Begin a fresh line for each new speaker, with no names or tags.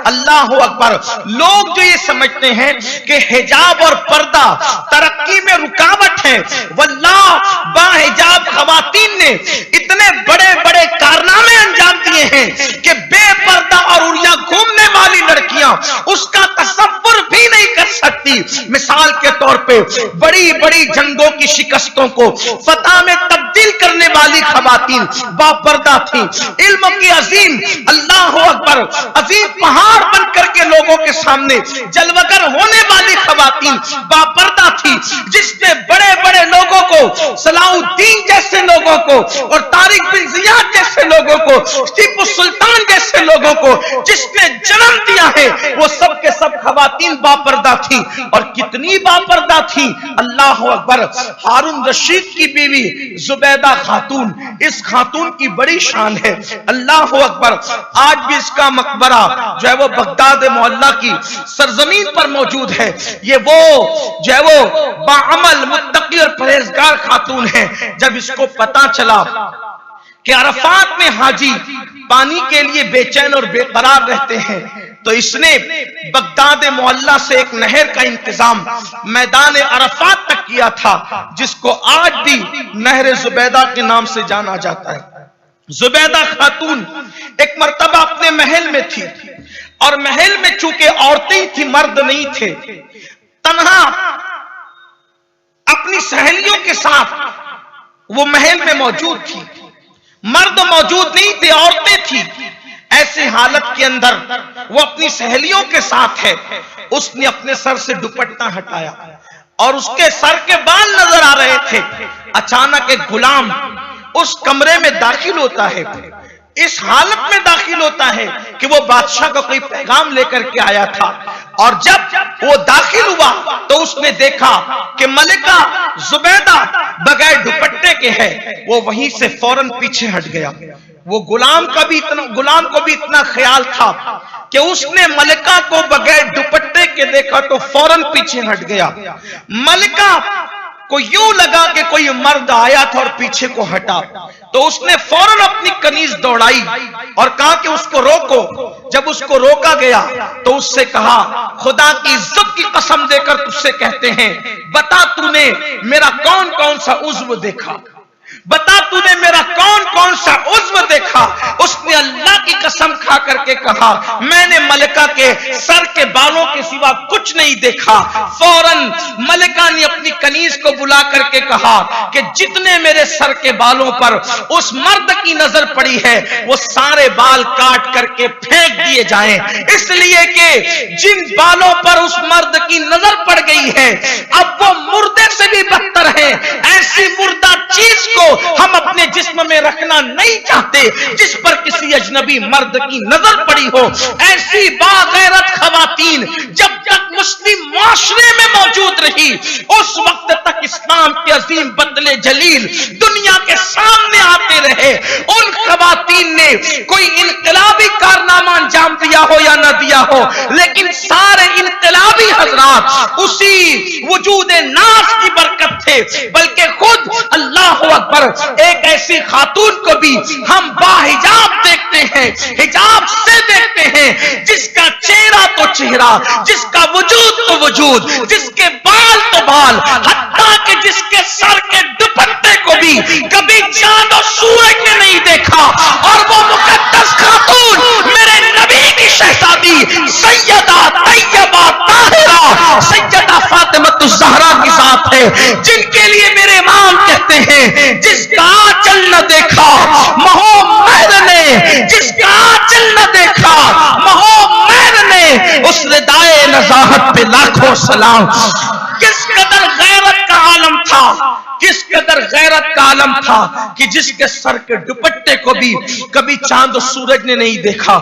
اللہ اکبر، لوگ جو یہ سمجھتے ہیں کہ حجاب اور پردہ ترقی میں رکاوٹ ہے، واللہ با حجاب خواتین نے اتنے بڑے بڑے کارنامے انجام دیے ہیں کہ بے پردہ اور اڑیاں گھومنے والی لڑکیاں اس کا تصور بھی نہیں کر سکتی۔ مثال کے طور پہ بڑی بڑی جنگوں کی شکستوں کو فتح میں تبدیل کرنے والی خواتین با پردہ تھیں، علم کی عظیم اللہ اکبر عظیم پہاڑ بن کر کے لوگوں کے سامنے جلوگر ہونے والی خواتین با پردہ تھی، جس نے بڑے بڑے لوگوں کو، صلاح الدین جیسے لوگوں کو اور طارق بن زیاد جیسے لوگوں کو، ٹیپو السلطان جیسے لوگوں کو جس نے جنم دیا ہے، وہ سب کے سب خواتین با پردہ تھی۔ اور کتنی با پردہ تھی، اللہ اکبر، ہارون رشید کی بیوی زبیدہ خاتون، اس خاتون کی بڑی شان ہے، اللہ اکبر۔ آج بھی اس کا مقبرہ جو ہے وہ بغداد معلیٰ کی سرزمین پر موجود ہے۔ یہ وہ جو ہے وہ باعمل متقی اور پرہیزگار خاتون ہے۔ جب اس کو پتا چلا کہ عرفات میں حاجی پانی کے لیے بے چین اور بے قرار رہتے ہیں، تو اس نے بغداد معلیٰ سے ایک نہر کا انتظام میدان عرفات تک کیا تھا، جس کو آج بھی نہر زبیدہ کے نام سے جانا جاتا ہے۔ زبیدہ خاتون ایک مرتبہ اپنے محل میں تھی، اور محل میں چونکہ عورتیں تھی، مرد نہیں تھے، تنہا اپنی سہیلیوں کے ساتھ وہ محل میں موجود تھی، مرد موجود نہیں تھے، عورتیں تھی۔ ایسی حالت کے اندر وہ اپنی سہیلیوں کے ساتھ ہے، اس نے اپنے سر سے دوپٹہ ہٹایا اور اس کے سر کے بال نظر آ رہے تھے۔ اچانک ایک غلام اس کمرے میں داخل ہوتا ہے، اس حالت میں داخل ہوتا ہے کہ وہ بادشاہ کا کوئی پیغام لے کر کے آیا تھا، اور جب وہ داخل ہوا تو اس نے دیکھا کہ ملکہ زبیدہ بغیر دوپٹے کے ہے۔ وہ وہیں سے فوراً پیچھے ہٹ گیا۔ وہ غلام کو بھی اتنا خیال تھا کہ اس نے ملکہ کو بغیر دوپٹے کے دیکھا تو فوراً پیچھے ہٹ گیا۔ ملکہ کو یوں لگا کہ کوئی مرد آیا تھا اور پیچھے کو ہٹا، تو اس نے فوراً اپنی کنیز دوڑائی اور کہا کہ اس کو روکو۔ جب اس کو روکا گیا تو اس سے کہا، خدا کی عزت کی قسم دے کر تجھ سے کہتے ہیں، بتا تو نے میرا کون کون سا عضو دیکھا، بتا تو نے میرا کون کون سا عضو دیکھا۔ اس نے اللہ کی قسم کھا کر کے کہا، میں نے ملکہ کے سر کے بالوں کے سوا کچھ نہیں دیکھا۔ فوراً ملکہ نے اپنی کنیز کو بلا کر کے کہا کہ جتنے میرے سر کے بالوں پر اس مرد کی نظر پڑی ہے، وہ سارے بال کاٹ کر کے پھینک دیے جائیں، اس لیے کہ جن بالوں پر اس مرد کی نظر پڑ گئی ہے اب وہ مردے سے بھی بدتر ہے۔ ایسی مردہ چیز کو ہم اپنے جسم میں رکھنا نہیں چاہتے جس پر کسی اجنبی مرد کی نظر پڑی ہو۔ ایسی باغیرت خواتین جب تک مسلم معاشرے میں موجود رہی، اس وقت تک اسلام کے عظیم بدلے جلیل دنیا کے سامنے آتے رہے۔ ان خواتین نے کوئی انقلابی کارنامہ انجام دیا ہو یا نہ دیا ہو، لیکن سارے انقلابی حضرات اسی وجود ناز کی برکت تھے، بلکہ خود اللہ اکبر ایک ایسی خاتون کو بھی ہم باحجاب دیکھتے ہیں، حجاب سے دیکھتے ہیں، جس کا چہرہ تو چہرہ، جس کا وجود تو وجود، جس کے بال تو بال، حتیٰ کہ جس کے سر کے دوپٹے کو بھی کبھی چاند اور سورج نے نہیں دیکھا۔ اور وہ مقدس خاتون میرے نبی کی شہزادی سیدہ طیبہ طاہرہ سیدہ فاطمہ الزہرا کی ذات ہے، جن کے لیے میرے امام کہتے ہیں، جس کا آنچل نہ دیکھا محمد نے، جس کا آنچل نہ دیکھا محمد نے، اس ردائے نزاہت پہ لاکھوں سلام۔ کس قدر غیرت کا عالم تھا، کس قدر غیرت کا عالم تھا کہ جس کے سر کے دوپٹے کو بھی کبھی چاند و سورج نے نہیں دیکھا۔